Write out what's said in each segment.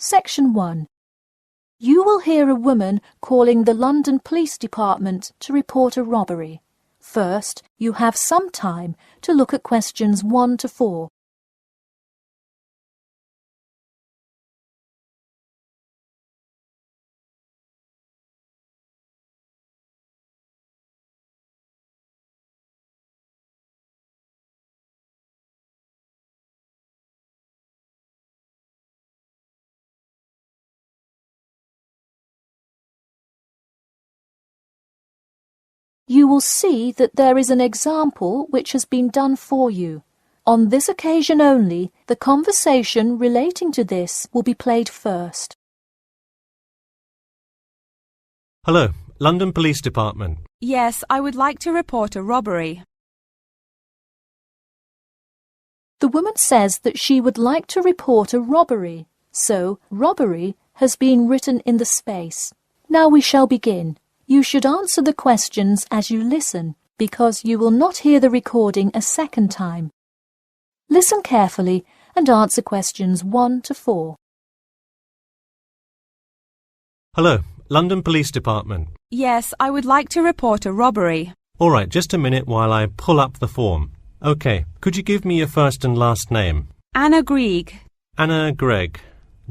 Section 1. You will hear a woman calling the London Police Department to report a robbery. First, you have some time to look at questions 1 to 4. You will see that there is an example which has been done for you. On this occasion only, the conversation relating to this will be played first. Hello, London Police Department. Yes, I would like to report a robbery. The woman says that she would like to report a robbery, so robbery has been written in the space. Now we shall begin. You should answer the questions as you listen, because you will not hear the recording a second time. Listen carefully and answer questions 1 to 4. Hello, London Police Department. Yes, I would like to report a robbery. All right, just a minute while I pull up the form. OK, could you give me your first and last name? Anna Grieg. Anna Gregg.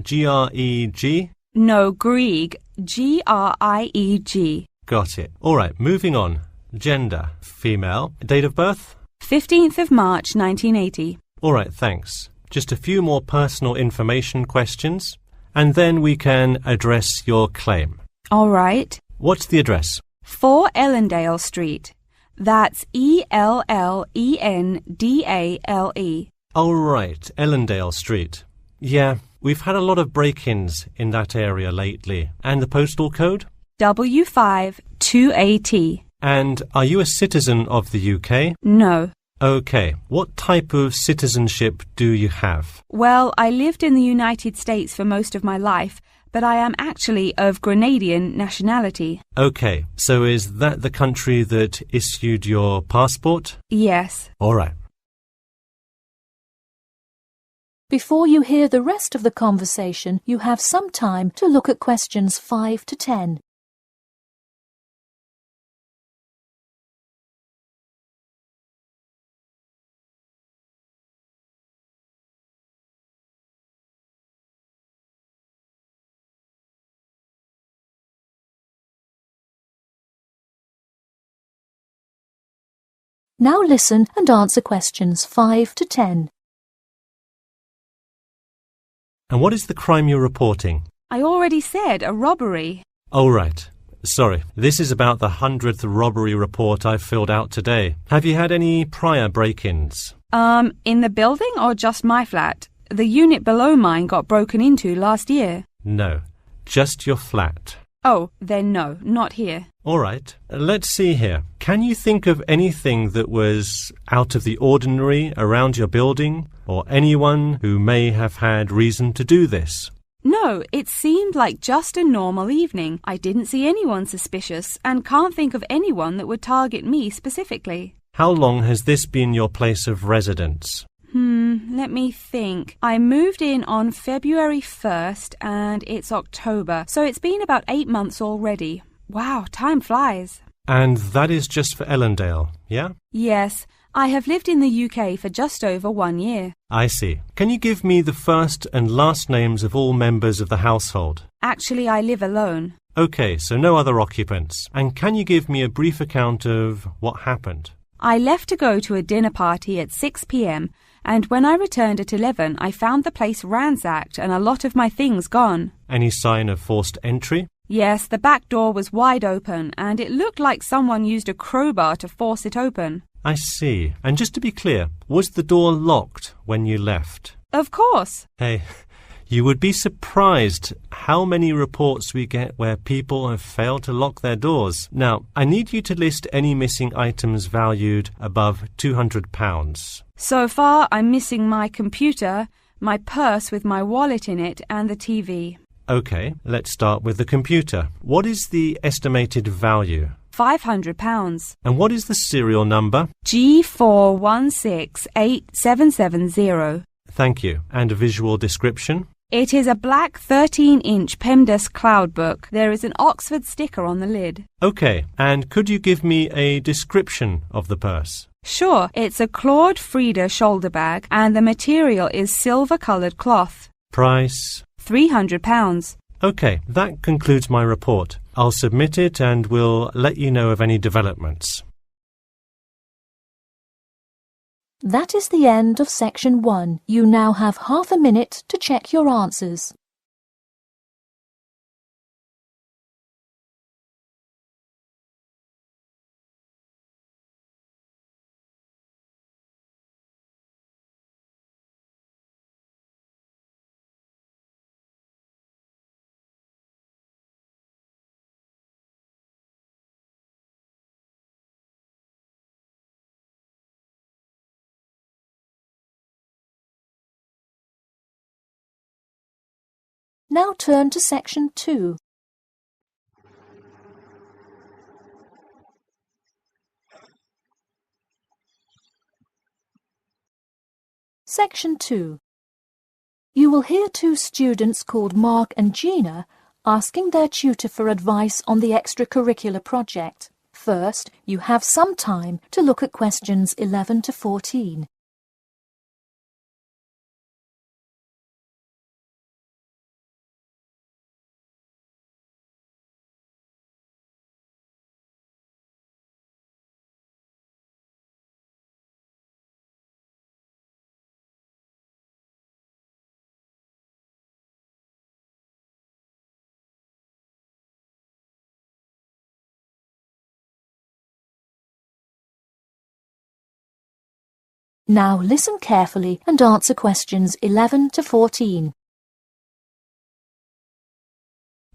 G-R-E-G? No, Grieg. G-R-I-E-G. Got it. All right, moving on. Gender, female. Date of birth? 15th of March, 1980. All right, thanks. Just a few more personal information questions, and then we can address your claim. All right. What's the address? 4 Ellendale Street. That's E-L-L-E-N-D-A-L-E. Oh, right, Ellendale Street. Yeah, we've had a lot of break-ins in that area lately. And the postal code? W5 2AT. And are you a citizen of the UK? No. OK. What type of citizenship do you have? Well, I lived in the United States for most of my life, but I am actually of Grenadian nationality. OK. So is that the country that issued your passport? Yes. All right. Before you hear the rest of the conversation, you have some time to look at questions 5 to 10. Now listen and answer questions 5 to 10. And what is the crime you're reporting? I already said a robbery. Oh, right. Sorry. This is about the 100th robbery report I've filled out today. Have you had any prior break-ins? In the building or just my flat? The unit below mine got broken into last year. No. Just your flat. Oh, then no, not here. All right. Let's see here. Can you think of anything that was out of the ordinary around your building, or anyone who may have had reason to do this? No, it seemed like just a normal evening. I didn't see anyone suspicious and can't think of anyone that would target me specifically. How long has this been your place of residence? Let me think. I moved in on February 1st and it's October, so it's been about 8 months already. Wow, time flies. And that is just for Ellendale, yeah? Yes, I have lived in the UK for just over 1 year. I see. Can you give me the first and last names of all members of the household? Actually, I live alone. OK, so no other occupants. And can you give me a brief account of what happened? I left to go to a dinner party at 6 p.m. and when I returned at 11, I found the place ransacked and a lot of my things gone. Any sign of forced entry? Yes, the back door was wide open and it looked like someone used a crowbar to force it open. I see. And just to be clear, was the door locked when you left? Of course. Hey, you would be surprised how many reports we get where people have failed to lock their doors. Now, I need you to list any missing items valued above £200. So far, I'm missing my computer, my purse with my wallet in it, and the TV. OK, let's start with the computer. What is the estimated value? £500. And what is the serial number? G416870. Thank you. And a visual description? It is a black 13-inch PEMDAS cloud book. There is an Oxford sticker on the lid. OK, and could you give me a description of the purse? Sure, it's a Claude Frieda shoulder bag and the material is silver-coloured cloth. Price? £300. OK, that concludes my report. I'll submit it and we'll let you know of any developments. That is the end of section 1. You now have half a minute to check your answers. Now turn to section 2. Section 2. You will hear two students called Mark and Gina asking their tutor for advice on the extracurricular project. First, you have some time to look at questions 11 to 14. Now listen carefully and answer questions 11 to 14.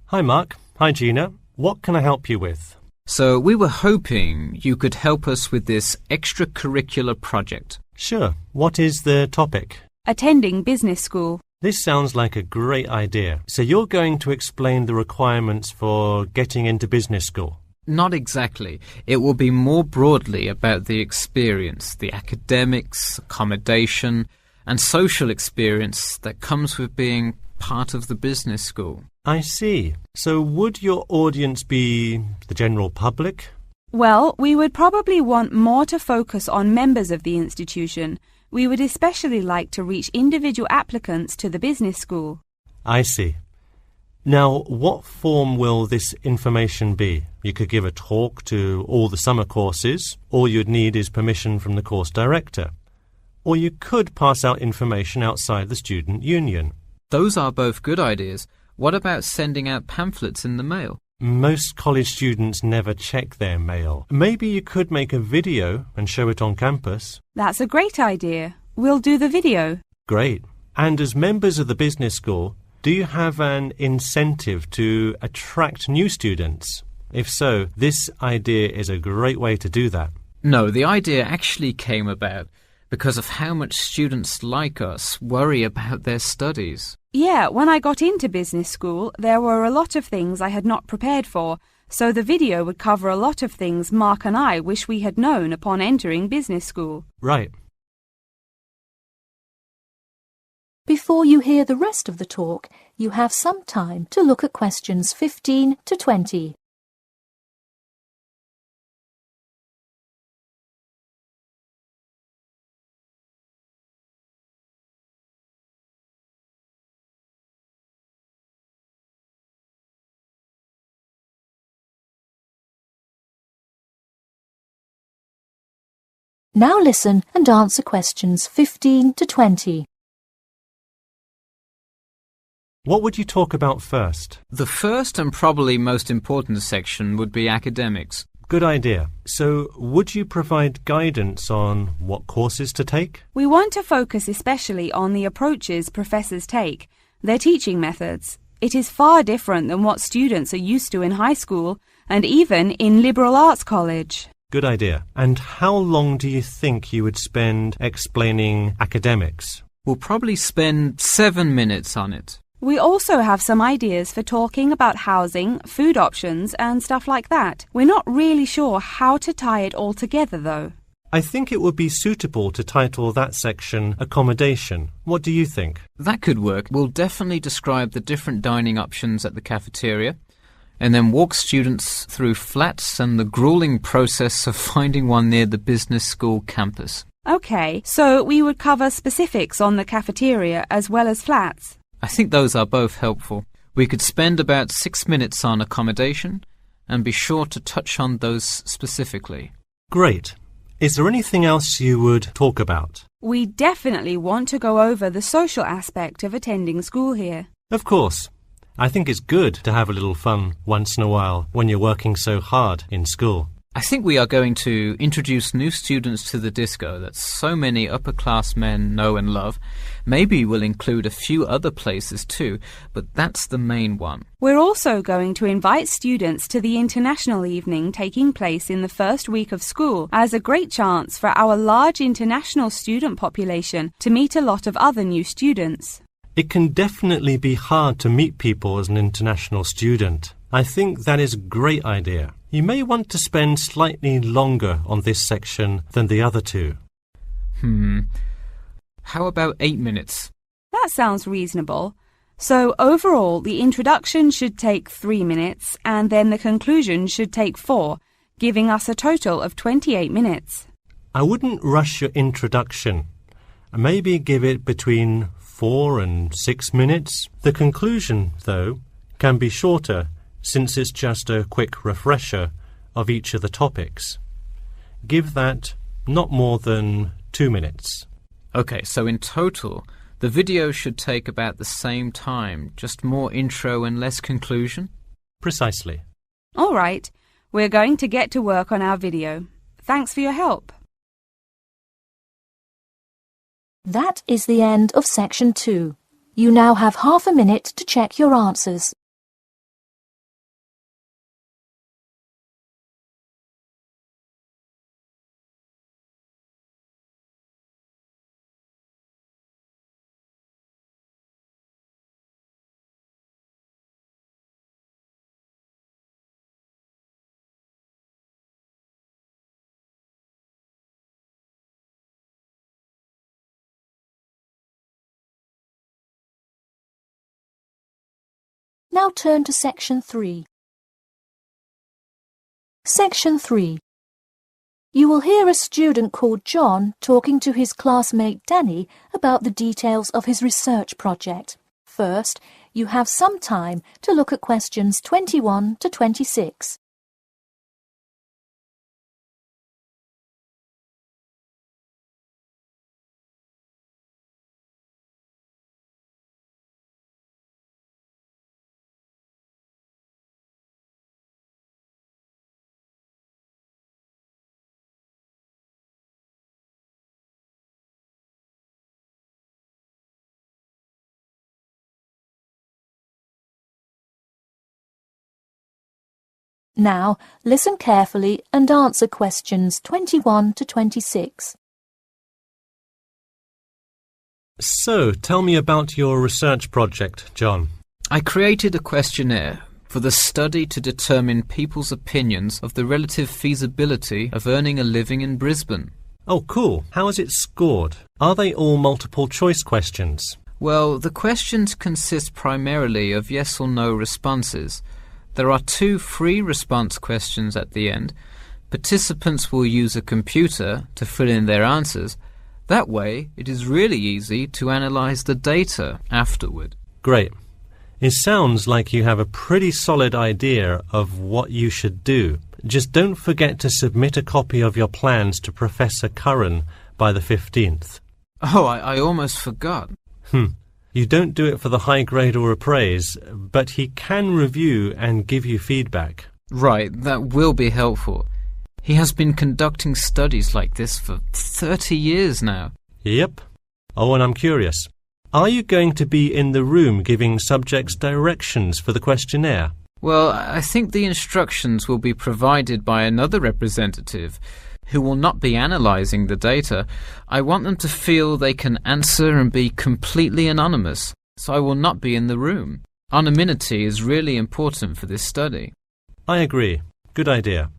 Hi Mark. Hi Gina. What can I help you with? So we were hoping you could help us with this extracurricular project. Sure. What is the topic? Attending business school. This sounds like a great idea. So you're going to explain the requirements for getting into business school? Not exactly. It will be more broadly about the experience, the academics, accommodation, and social experience that comes with being part of the business school. I see. So would your audience be the general public? Well, we would probably want more to focus on members of the institution. We would especially like to reach individual applicants to the business school. I see. Now, what form will this information be? You could give a talk to all the summer courses. All you'd need is permission from the course director. Or you could pass out information outside the student union. Those are both good ideas. What about sending out pamphlets in the mail? Most college students never check their mail. Maybe you could make a video and show it on campus. That's a great idea. We'll do the video. Great. And as members of the business school, do you have an incentive to attract new students? If so, this idea is a great way to do that. No, the idea actually came about because of how much students like us worry about their studies. Yeah, when I got into business school, there were a lot of things I had not prepared for, so the video would cover a lot of things Mark and I wish we had known upon entering business school. Right. Before you hear the rest of the talk, you have some time to look at questions 15 to 20. Now listen and answer questions 15 to 20. What would you talk about first? The first and probably most important section would be academics. Good idea. So, would you provide guidance on what courses to take? We want to focus especially on the approaches professors take, their teaching methods. It is far different than what students are used to in high school and even in liberal arts college. Good idea. And how long do you think you would spend explaining academics? We'll probably spend 7 minutes on it. We also have some ideas for talking about housing, food options and stuff like that. We're not really sure how to tie it all together though. I think it would be suitable to title that section Accommodation. What do you think? That could work. We'll definitely describe the different dining options at the cafeteria, and then walk students through flats and the grueling process of finding one near the business school campus. Okay, so we would cover specifics on the cafeteria as well as flats. I think those are both helpful. We could spend about 6 minutes on accommodation and be sure to touch on those specifically. Great. Is there anything else you would talk about? We definitely want to go over the social aspect of attending school here. Of course. I think it's good to have a little fun once in a while when you're working so hard in school. I think we are going to introduce new students to the disco that so many upper-class men know and love. Maybe we'll include a few other places too, but that's the main one. We're also going to invite students to the international evening taking place in the first week of school as a great chance for our large international student population to meet a lot of other new students. It can definitely be hard to meet people as an international student. I think that is a great idea. You may want to spend slightly longer on this section than the other two. How about 8 minutes? That sounds reasonable. So overall, the introduction should take 3 minutes and then the conclusion should take 4, giving us a total of 28 minutes. I wouldn't rush your introduction. Maybe give it between 4 and 6 minutes. The conclusion, though, can be shorter since it's just a quick refresher of each of the topics. Give that not more than 2 minutes. Okay, so in total, the video should take about the same time, just more intro and less conclusion? Precisely. All right, we're going to get to work on our video. Thanks for your help. That is the end of section 2. You now have half a minute to check your answers. Now turn to section 3. Section 3. You will hear a student called John talking to his classmate Danny about the details of his research project. First, you have some time to look at questions 21 to 26. Now, listen carefully and answer questions 21 to 26. So, tell me about your research project, John. I created a questionnaire for the study to determine people's opinions of the relative feasibility of earning a living in Brisbane. Oh, cool. How is it scored? Are they all multiple choice questions? Well, the questions consist primarily of yes or no responses. There are 2 free response questions at the end. Participants will use a computer to fill in their answers. That way, it is really easy to analyze the data afterward. Great. It sounds like you have a pretty solid idea of what you should do. Just don't forget to submit a copy of your plans to Professor Curran by the 15th. Oh, I almost forgot. You don't do it for the high grade or appraise, but he can review and give you feedback. Right, that will be helpful. He has been conducting studies like this for 30 years now. Yep. Oh, and I'm curious. Are you going to be in the room giving subjects directions for the questionnaire? Well, I think the instructions will be provided by another representative who will not be analysing the data. I want them to feel they can answer and be completely anonymous, so I will not be in the room. Anonymity is really important for this study. I agree. Good idea.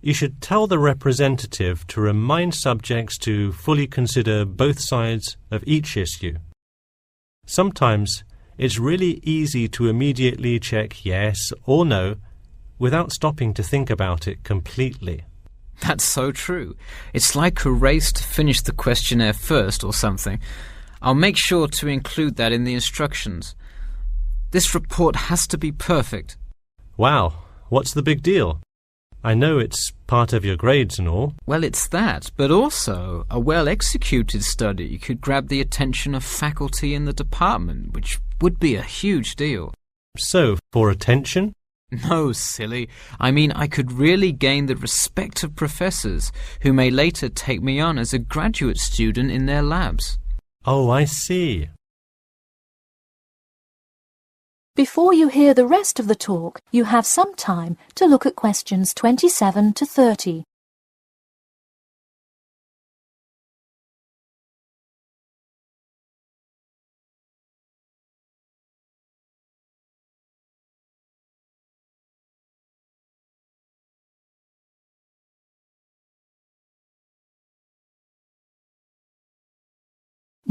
You should tell the representative to remind subjects to fully consider both sides of each issue. Sometimes it's really easy to immediately check yes or no without stopping to think about it completely. That's so true. It's like a race to finish the questionnaire first or something. I'll make sure to include that in the instructions. This report has to be perfect. Wow, what's the big deal? I know it's part of your grades and all. Well, it's that, but also a well-executed study could grab the attention of faculty in the department, which would be a huge deal. So, for attention? No, silly. I mean, I could really gain the respect of professors who may later take me on as a graduate student in their labs. Oh, I see. Before you hear the rest of the talk, you have some time to look at questions 27 to 30.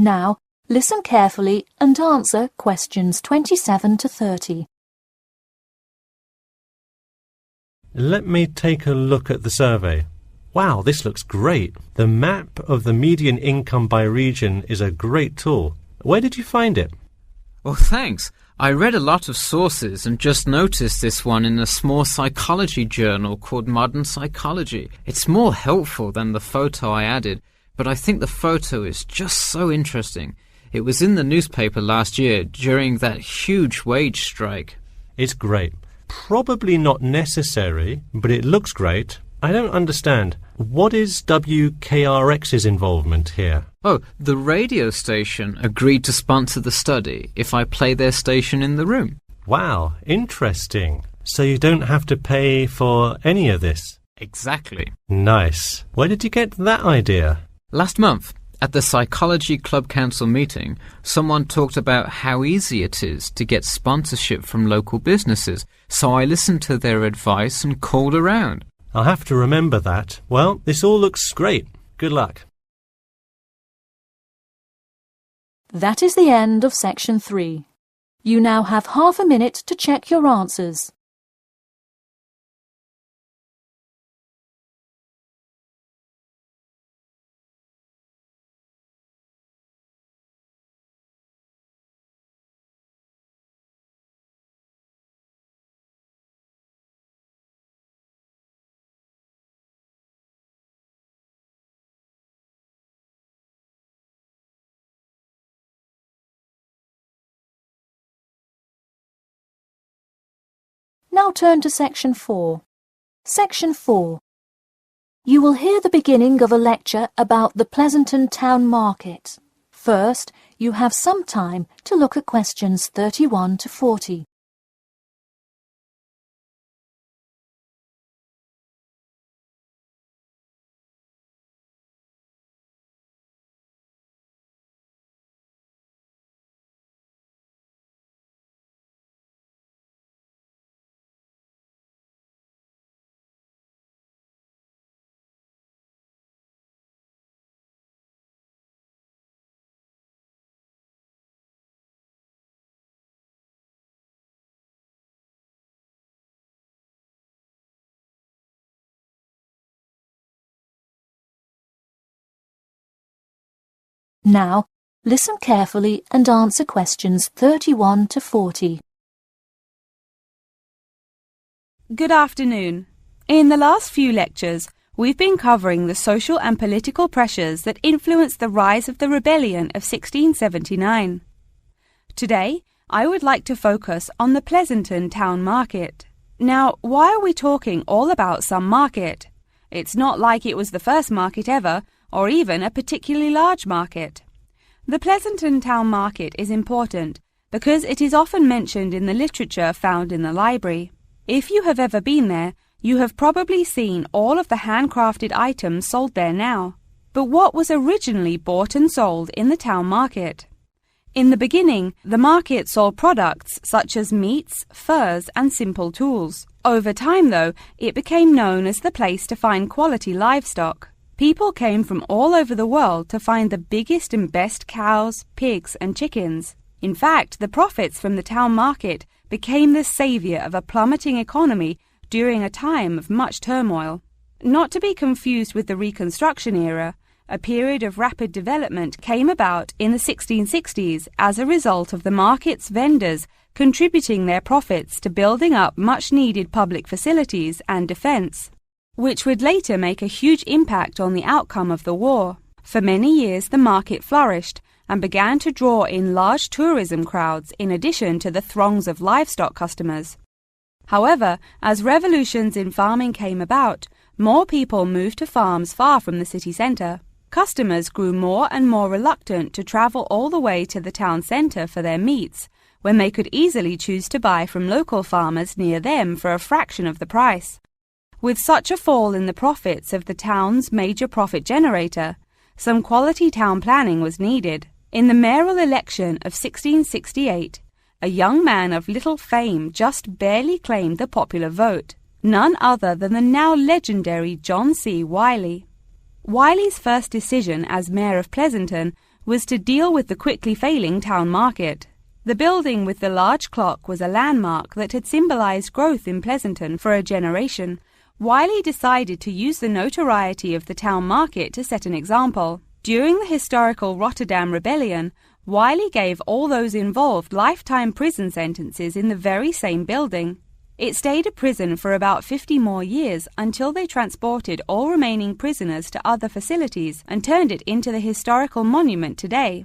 Now, listen carefully and answer questions 27 to 30. Let me take a look at the survey. Wow, this looks great. The map of the median income by region is a great tool. Where did you find it? Well, thanks. I read a lot of sources and just noticed this one in a small psychology journal called Modern Psychology. It's more helpful than the photo I added, but I think the photo is just so interesting. It was in the newspaper last year during that huge wage strike. It's great. Probably not necessary, but it looks great. I don't understand. What is WKRX's involvement here? Oh, the radio station agreed to sponsor the study if I play their station in the room. Wow, interesting. So you don't have to pay for any of this? Exactly. Nice. Where did you get that idea? Last month, at the Psychology Club Council meeting, someone talked about how easy it is to get sponsorship from local businesses, so I listened to their advice and called around. I'll have to remember that. Well, this all looks great. Good luck. That is the end of section 3. You now have half a minute to check your answers. Now turn to section 4. Section 4. You will hear the beginning of a lecture about the Pleasanton Town Market. First, you have some time to look at questions 31 to 40. Now, listen carefully and answer questions 31 to 40. Good afternoon. In the last few lectures, we've been covering the social and political pressures that influenced the rise of the rebellion of 1679. Today, I would like to focus on the Pleasanton Town Market. Now, why are we talking all about some market? It's not like it was the first market ever, or even a particularly large market. The Pleasanton Town Market is important because it is often mentioned in the literature found in the library. If you have ever been there, you have probably seen all of the handcrafted items sold there now. But what was originally bought and sold in the town market? In the beginning, the market sold products such as meats, furs, and simple tools. Over time, though, it became known as the place to find quality livestock. People came from all over the world to find the biggest and best cows, pigs, and chickens. In fact, the profits from the town market became the savior of a plummeting economy during a time of much turmoil. Not to be confused with the Reconstruction era, a period of rapid development came about in the 1660s as a result of the market's vendors contributing their profits to building up much-needed public facilities and defense, which would later make a huge impact on the outcome of the war. For many years, the market flourished and began to draw in large tourism crowds in addition to the throngs of livestock customers. However, as revolutions in farming came about, more people moved to farms far from the city centre. Customers grew more and more reluctant to travel all the way to the town centre for their meats, when they could easily choose to buy from local farmers near them for a fraction of the price. With such a fall in the profits of the town's major profit generator, some quality town planning was needed. In the mayoral election of 1668, a young man of little fame just barely claimed the popular vote, none other than the now legendary John C. Wiley. Wiley's first decision as mayor of Pleasanton was to deal with the quickly failing town market. The building with the large clock was a landmark that had symbolized growth in Pleasanton for a generation. Wiley decided to use the notoriety of the town market to set an example. During the historical Rotterdam Rebellion, Wiley gave all those involved lifetime prison sentences in the very same building. It stayed a prison for about 50 more years until they transported all remaining prisoners to other facilities and turned it into the historical monument today.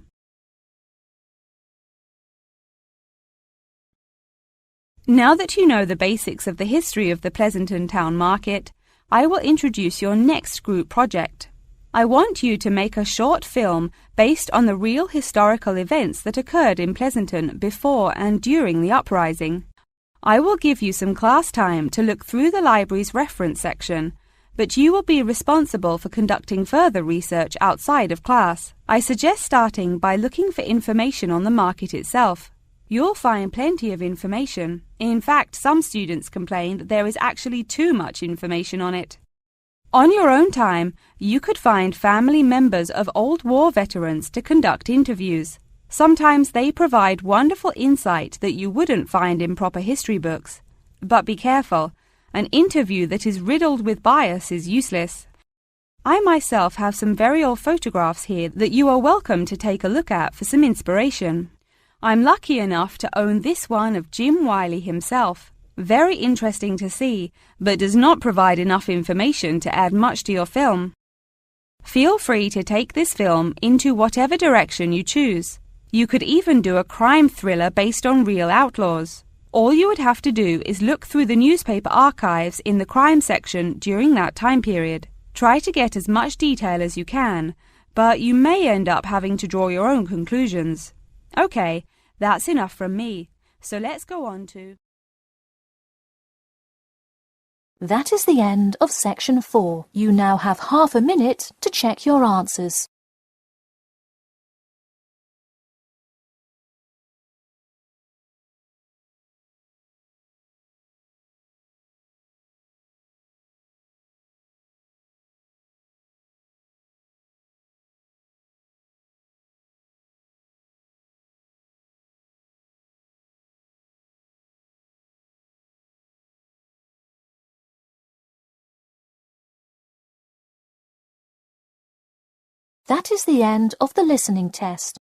Now that you know the basics of the history of the Pleasanton Town Market, I will introduce your next group project. I want you to make a short film based on the real historical events that occurred in Pleasanton before and during the uprising. I will give you some class time to look through the library's reference section, but you will be responsible for conducting further research outside of class. I suggest starting by looking for information on the market itself. You'll find plenty of information. In fact, some students complain that there is actually too much information on it. On your own time, you could find family members of old war veterans to conduct interviews. Sometimes they provide wonderful insight that you wouldn't find in proper history books. But be careful, an interview that is riddled with bias is useless. I myself have some very old photographs here that you are welcome to take a look at for some inspiration. I'm lucky enough to own this one of Jim Wiley himself. Very interesting to see, but does not provide enough information to add much to your film. Feel free to take this film into whatever direction you choose. You could even do a crime thriller based on real outlaws. All you would have to do is look through the newspaper archives in the crime section during that time period. Try to get as much detail as you can, but you may end up having to draw your own conclusions. Okay, that's enough from me, so let's go on to... That is the end of section 4. You now have half a minute to check your answers. That is the end of the listening test.